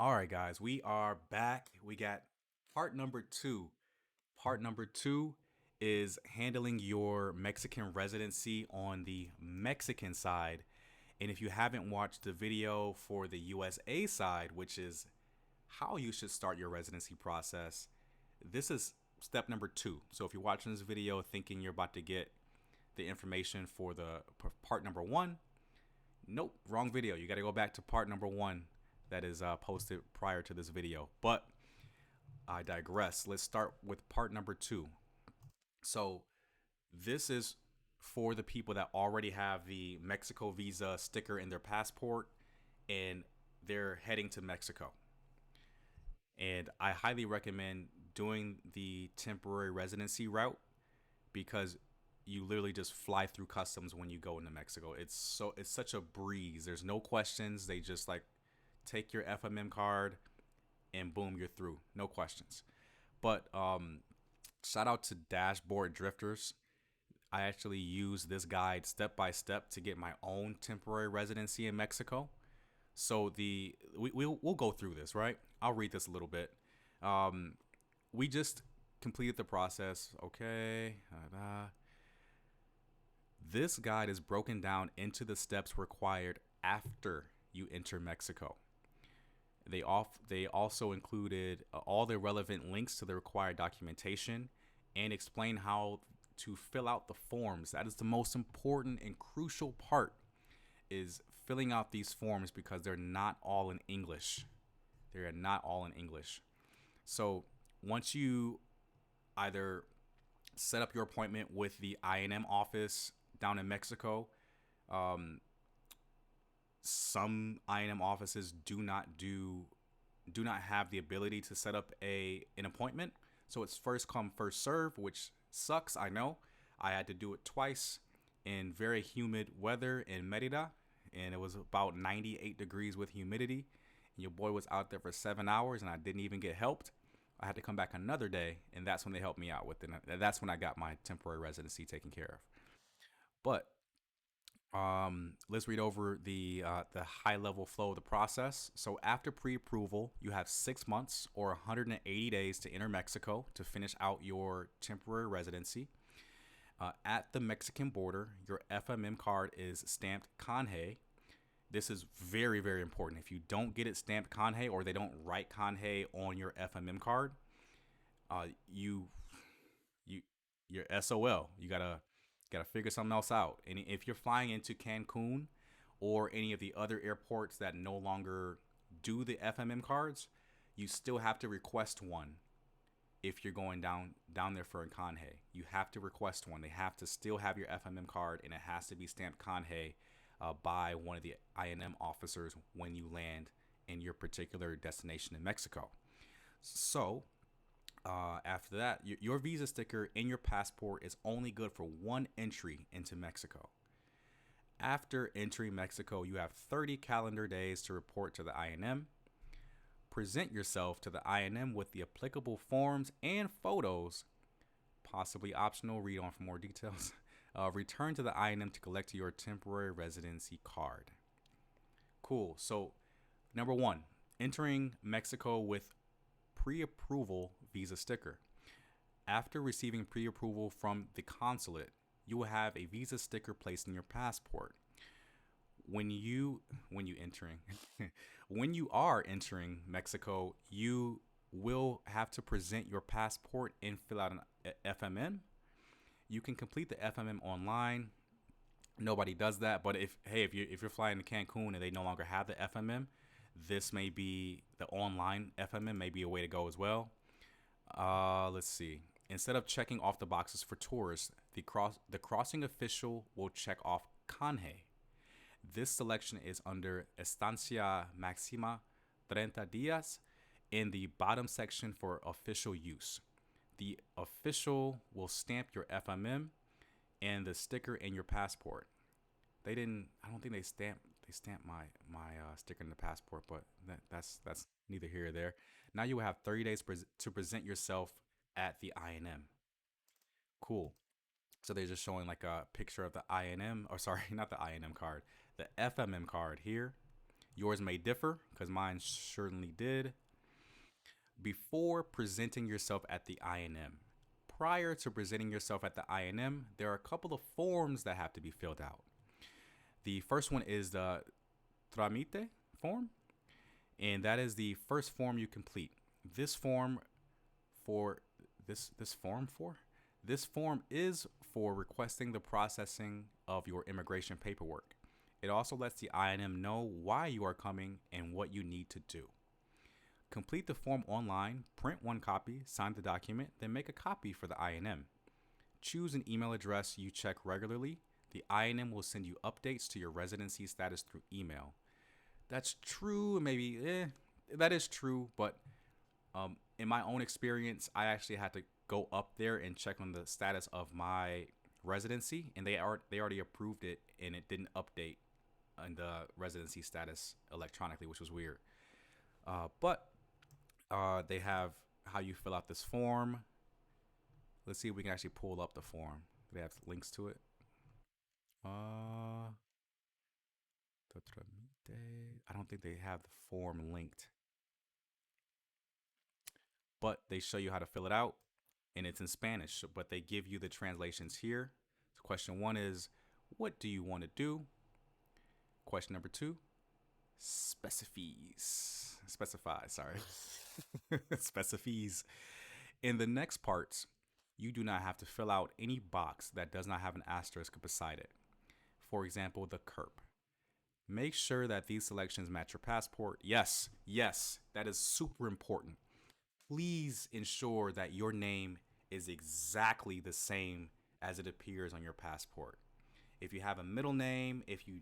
All right, guys, we are back. We got part number two. Part number two is handling your Mexican residency on the Mexican side. And if you haven't watched the video for the USA side, which is how you should start your residency process, this is step number two. So if you're watching this video thinking you're about to get the information for the part number one, nope, wrong video. You got to go back to part number one that is posted prior to this video. But I digress. Let's start with part number two. So this is for the people that already have the Mexico visa sticker in their passport and they're heading to Mexico. And I highly recommend doing the temporary residency route because you literally just fly through customs when you go into Mexico. It's such a breeze. There's no questions. They just like take your FMM card and boom, you're through. No questions. But shout out to Dashboard Drifters. I actually use this guide step by step to get my own temporary residency in Mexico. So we'll go through this, right? I'll read this a little bit. We just completed the process. Okay. This guide is broken down into the steps required after you enter Mexico. They also included all the relevant links to the required documentation and explain how to fill out the forms. That is the most important and crucial part, is filling out these forms because they're not all in English. They are not all in English. So once you either set up your appointment with the INM office down in Mexico, some INM offices do not have the ability to set up an appointment. So it's first come, first serve, which sucks. I know. I had to do it twice in very humid weather in Merida, and it was about 98 degrees with humidity. And your boy was out there for 7 hours, and I didn't even get helped. I had to come back another day, and that's when they helped me out with it. That's when I got my temporary residency taken care of. But let's read over the high level flow of the process. So after pre-approval, you have 6 months or 180 days to enter Mexico to finish out your temporary residency. At the Mexican border, your FMM card is stamped Canje. This is very, very important. If you don't get it stamped Canje or they don't write Canje on your FMM card, you you're SOL. You gotta figure something else out. And if you're flying into Cancun or any of the other airports that no longer do the FMM cards, you still have to request one. If you're going down there for a Canje, you have to request one. They have to still have your FMM card, and it has to be stamped Canje by one of the INM officers when you land in your particular destination in Mexico. So after that, your visa sticker in your passport is only good for one entry into Mexico. After entering Mexico, you have 30 calendar days to report to the INM. Present yourself to the INM with the applicable forms and photos, possibly optional. Read on for more details. Return to the INM to collect your temporary residency card. Cool. So, number one, entering Mexico with pre-approval visa sticker. After receiving pre-approval from the consulate, you will have a visa sticker placed in your passport. When when you are entering Mexico, you will have to present your passport and fill out an FMM. You can complete the FMM online. Nobody does that, but if you're flying to Cancun and they no longer have the FMM, this may be the online FMM may be a way to go as well. Let's see. Instead of checking off the boxes for tourists, the crossing official will check off Canje. This selection is under Estancia Maxima 30 días in the bottom section for official use. The official will stamp your FMM and the sticker in your passport. I don't think they stamped my sticker in the passport, but that's neither here or there. Now you will have 30 days to present yourself at the INM. Cool. So they're just showing like a picture of the INM, or sorry, not the INM card, the FMM card here. Yours may differ because mine certainly did. Before presenting yourself at the INM, prior to presenting yourself at the INM, there are a couple of forms that have to be filled out. The first one is the tramite form, and that is the first form you complete. This form for this form for this form is for requesting the processing of your immigration paperwork. It also lets the INM know why you are coming and what you need to do. Complete the form online, print one copy, sign the document, then make a copy for the INM. Choose an email address you check regularly. The INM will send you updates to your residency status through email. That's true, maybe, that is true, but in my own experience, I actually had to go up there and check on the status of my residency, and they already approved it, and it didn't update in the residency status electronically, which was weird. But they have how you fill out this form. Let's see if we can actually pull up the form. They have links to it. Uh, I don't think they have the form linked, but they show you how to fill it out, and it's in Spanish. But they give you the translations here. So question one is, what do you want to do? Question number two, specify. Sorry, specifies. In the next parts, you do not have to fill out any box that does not have an asterisk beside it. For example, the CURP. Make sure that these selections match your passport. Yes, yes, that is super important. Please ensure that your name is exactly the same as it appears on your passport. If you have a middle name, if you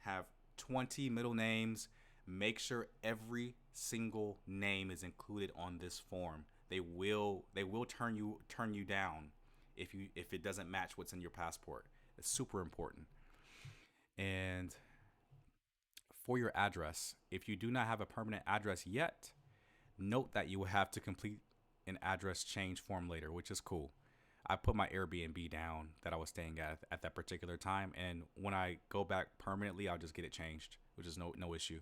have 20 middle names, make sure every single name is included on this form. They will turn you down if it doesn't match what's in your passport. It's super important. And for your address, if you do not have a permanent address yet, note that you will have to complete an address change form later, which is cool. I put my Airbnb down that I was staying at that particular time, and when I go back permanently, I'll just get it changed, which is no issue.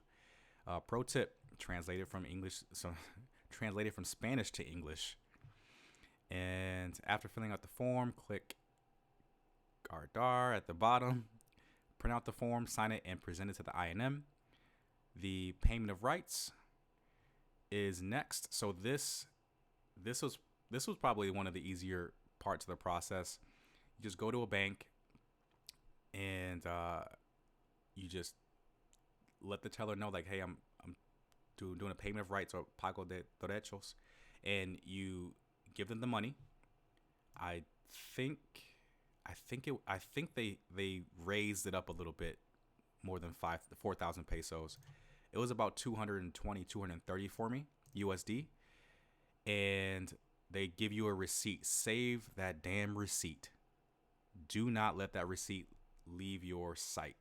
Pro tip: translated from English, so translated from Spanish to English. And after filling out the form, click Gardar at the bottom, print out the form, sign it, and present it to the INM. The payment of rights is next. So this was this was probably one of the easier parts of the process. You just go to a bank and you just let the teller know, like, hey, I'm doing a payment of rights, or pago de derechos, and you give them the money. I think I think they raised it up a little bit, more than 4,000 pesos. It was about 220, 230 for me USD, and they give you a receipt. Save that damn receipt. Do not let that receipt leave your site,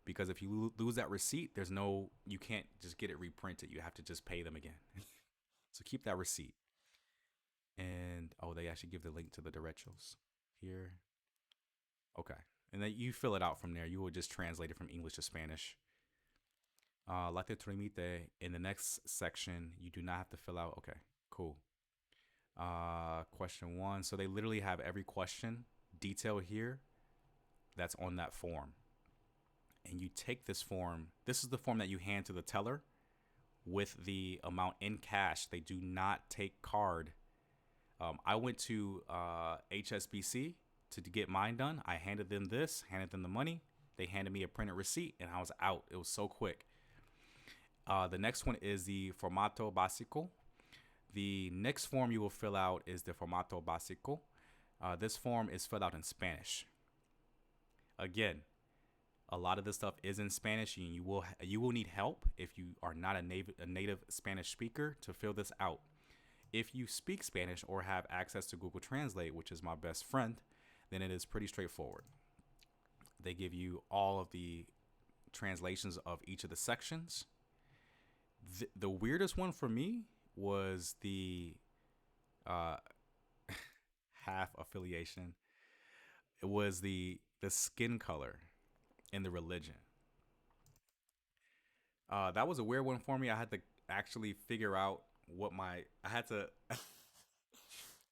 because if you lose that receipt, you can't just get it reprinted. You have to just pay them again. So keep that receipt. And they actually give the link to the derechos here. Okay. And then you fill it out from there. You will just translate it from English to Spanish. Like trimite, in the next section, you do not have to fill out. Okay, cool. Question one. So they literally have every question detailed here that's on that form. And you take this form. This is the form that you hand to the teller with the amount in cash. They do not take card. I went to HSBC to get mine done. I handed them the money. They handed me a printed receipt, and I was out. It was so quick. The next one is the formato básico. The next form you will fill out is the formato básico. This form is filled out in Spanish. Again, a lot of this stuff is in Spanish, and you will need help if you are not a native Spanish speaker to fill this out. If you speak Spanish or have access to Google Translate, which is my best friend, then it is pretty straightforward. They give you all of the translations of each of the sections. The weirdest one for me was the uh, half affiliation. It was the skin color and the religion. That was a weird one for me. I had to actually figure out what my I had to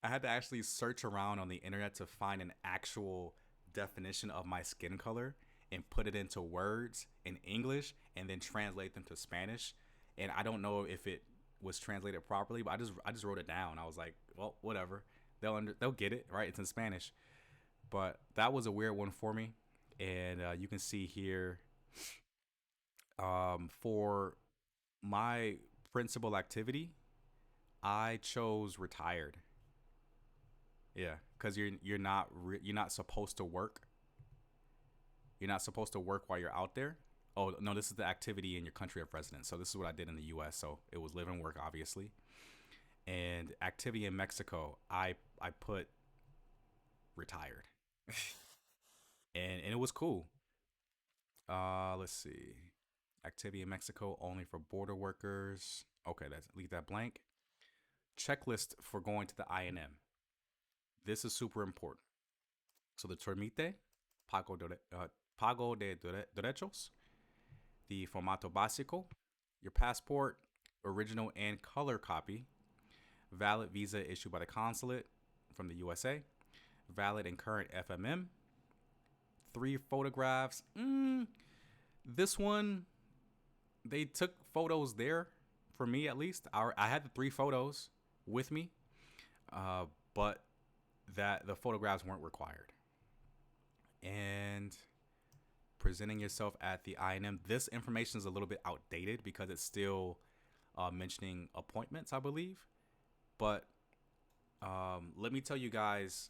I had to actually search around on the internet to find an actual definition of my skin color and put it into words in English and then translate them to Spanish. And I don't know if it was translated properly, but I just wrote it down. I was like, well, whatever. They'll get it, right? It's in Spanish. But that was a weird one for me. And you can see here, for my principal activity, I chose retired. Yeah, because you're not supposed to work. You're not supposed to work while you're out there. Oh no, this is the activity in your country of residence. So this is what I did in the U.S. So it was live and work, obviously. And activity in Mexico, I put retired, and it was cool. Let's see. Activity in Mexico only for border workers. Okay, that's leave that blank. Checklist for going to the INM. This is super important. So the Tramite, Pago de, Pago de Derechos, the Formato Básico, your passport, original and color copy, valid visa issued by the consulate from the USA, valid and current FMM, three photographs. This one, they took photos there for me at least. I had the three photos with me, uh, but that the photographs weren't required. And presenting yourself at the INM. This information is a little bit outdated because it's still mentioning appointments, I believe. But let me tell you guys,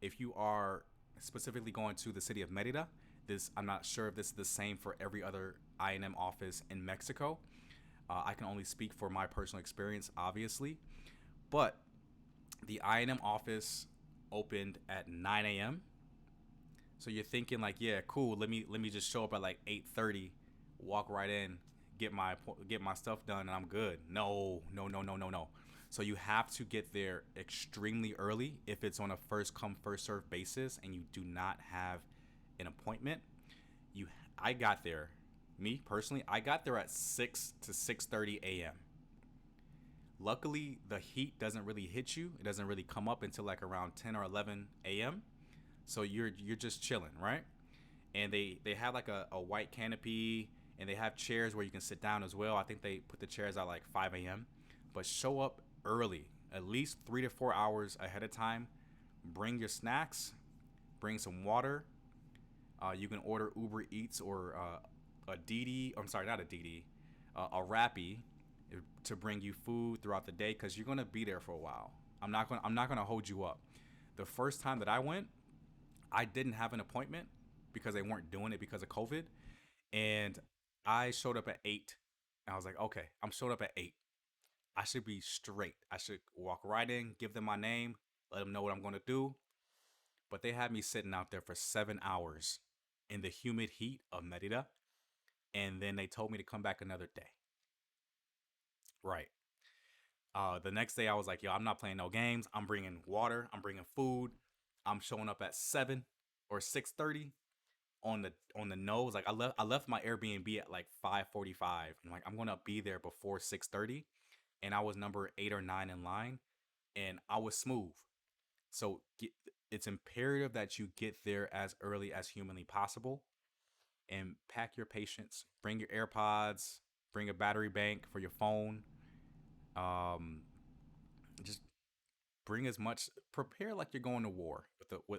if you are specifically going to the city of Merida, this I'm not sure if this is the same for every other INM office in Mexico. I can only speak for my personal experience, obviously. But the INM office opened at 9 a.m. So you're thinking like, yeah, cool. Let me just show up at like 8:30, walk right in, get my stuff done, and I'm good. No, no, no, no, no, no. So you have to get there extremely early if it's on a first come first serve basis, and you do not have an appointment. You, I got there. Me personally, I got there at 6 to 6:30 a.m. Luckily, the heat doesn't really hit you. It doesn't really come up until like around 10 or 11 a.m. So you're just chilling, right? And they have like a white canopy, and they have chairs where you can sit down as well. I think they put the chairs at like 5 a.m. But show up early, at least 3 to 4 hours ahead of time. Bring your snacks, bring some water. You can order Uber Eats or a DD. I'm sorry, not a DD, a Rappi to bring you food throughout the day because you're gonna be there for a while. I'm not gonna hold you up. The first time that I went, I didn't have an appointment because they weren't doing it because of COVID. And I showed up at 8. And I was like, okay, I'm showed up at 8. I should be straight. I should walk right in, give them my name, let them know what I'm going to do. But they had me sitting out there for 7 hours in the humid heat of Merida. And then they told me to come back another day. Right. The next day, I was like, yo, I'm not playing no games. I'm bringing water. I'm bringing food. I'm showing up at 7 or 6:30 on the nose. Like I left my Airbnb at like 5:45. And like I'm gonna be there before 6:30. And I was number 8 or 9 in line, and I was smooth. So it's imperative that you get there as early as humanly possible, and pack your patience. Bring your AirPods. Bring a battery bank for your phone. Um, just bring as much. Prepare like you're going to war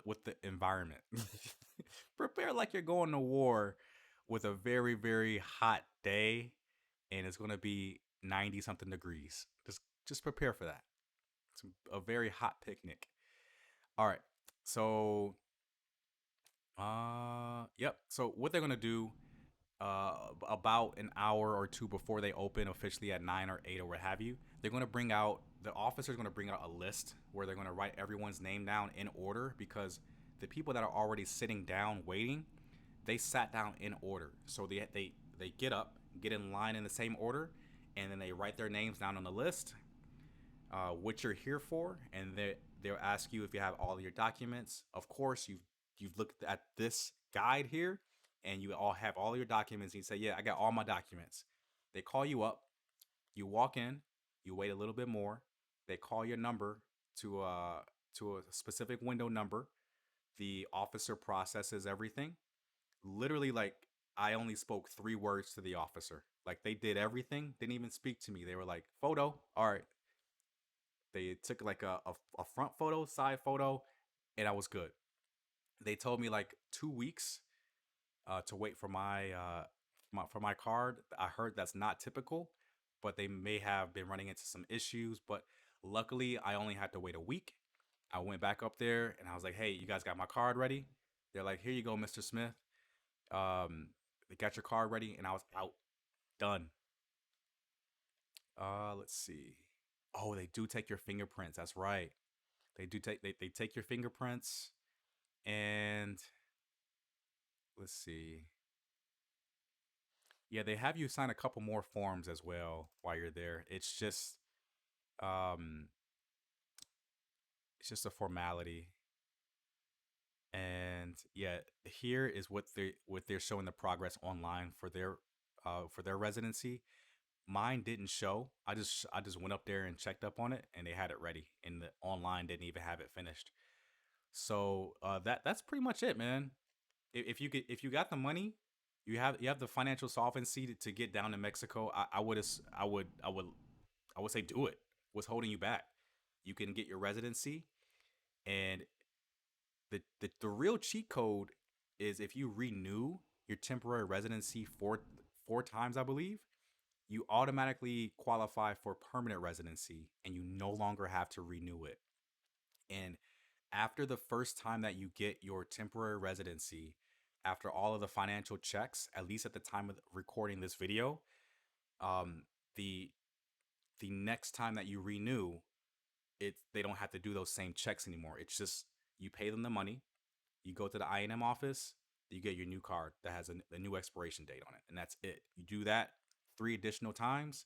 with the environment. Prepare like you're going to war with a very very hot day, and it's going to be 90 something degrees. Just prepare for that. It's a very hot picnic. All right. So yep. So what they're going to do about an hour or two before they open officially at 9 or 8 or what have you, they're going to bring out the officer's going to bring out a list where they're going to write everyone's name down in order because the people that are already sitting down waiting, they sat down in order. So they get up, get in line in the same order, and then they write their names down on the list, what you're here for, and they'll ask you if you have all of your documents. Of course, you've looked at this guide here, and you all have all your documents. And you say, "Yeah, I got all my documents." They call you up, you walk in, you wait a little bit more. They call your number to a to a specific window number. The officer processes everything. Literally, like I only spoke 3 words to the officer. Like they did everything, didn't even speak to me. They were like, "Photo, all right." They took like a front photo, side photo, and I was good. They told me like 2 weeks to wait for my card. I heard that's not typical, but they may have been running into some issues. But luckily, I only had to wait a week. I went back up there and I was like, "Hey, you guys got my card ready?" They're like, "Here you go, Mr. Smith. They got your card ready," and I was out, done. Let's see. Oh, they do take your fingerprints. That's right. They take your fingerprints and let's see. Yeah, they have you sign a couple more forms as well while you're there. Um it's just a formality. And yeah, here is what they're showing the progress online for their residency. Mine didn't show. I just went up there and checked up on it and they had it ready and the online didn't even have it finished. So that's pretty much it, man. If you got the money, you have the financial solvency to get down to Mexico. I would say do it. What's holding you back? You can get your residency, and the real cheat code is if you renew your temporary residency four times, I believe, you automatically qualify for permanent residency, and you no longer have to renew it. And after the first time that you get your temporary residency, after all of the financial checks, at least at the time of recording this video, um, the the next time that you renew, it they don't have to do those same checks anymore. It's just you pay them the money, you go to the INM office, you get your new card that has a new expiration date on it, and that's it. You do that 3 additional times,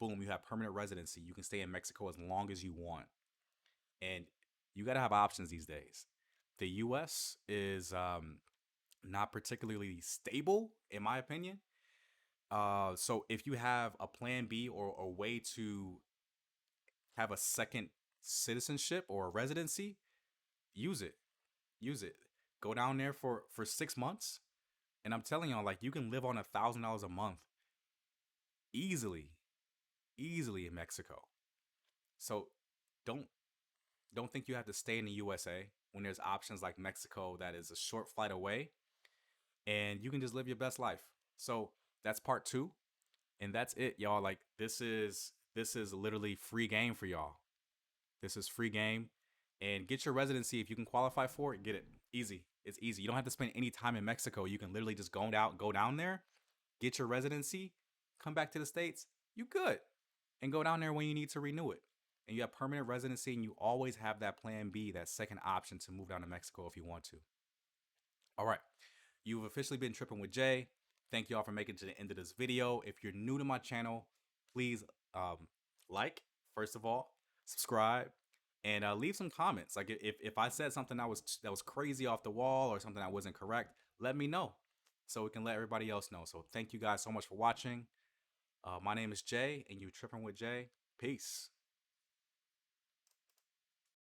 boom, you have permanent residency. You can stay in Mexico as long as you want, and you got to have options these days. The U.S. is not particularly stable, in my opinion. So if you have a plan B or a way to have a second citizenship or a residency, use it. Use it. Go down there for 6 months, and I'm telling y'all, like you can live on $1,000 a month easily, easily in Mexico. So don't don't think you have to stay in the USA when there's options like Mexico that is a short flight away, and you can just live your best life. So that's part two, and that's it, y'all. Like this is literally free game for y'all. This is free game. And get your residency if you can qualify for it. Get it easy. It's easy. You don't have to spend any time in Mexico. You can literally just go down there, get your residency, come back to the states. You good, and go down there when you need to renew it. And you have permanent residency, and you always have that plan B, that second option to move down to Mexico if you want to. All right. You've officially been tripping with Jay. Thank you all for making it to the end of this video. If you're new to my channel, please like, first of all, subscribe, and leave some comments. Like if I said something that was crazy off the wall or something that wasn't correct, let me know so we can let everybody else know. So thank you guys so much for watching. My name is Jay, and you tripping with Jay. Peace.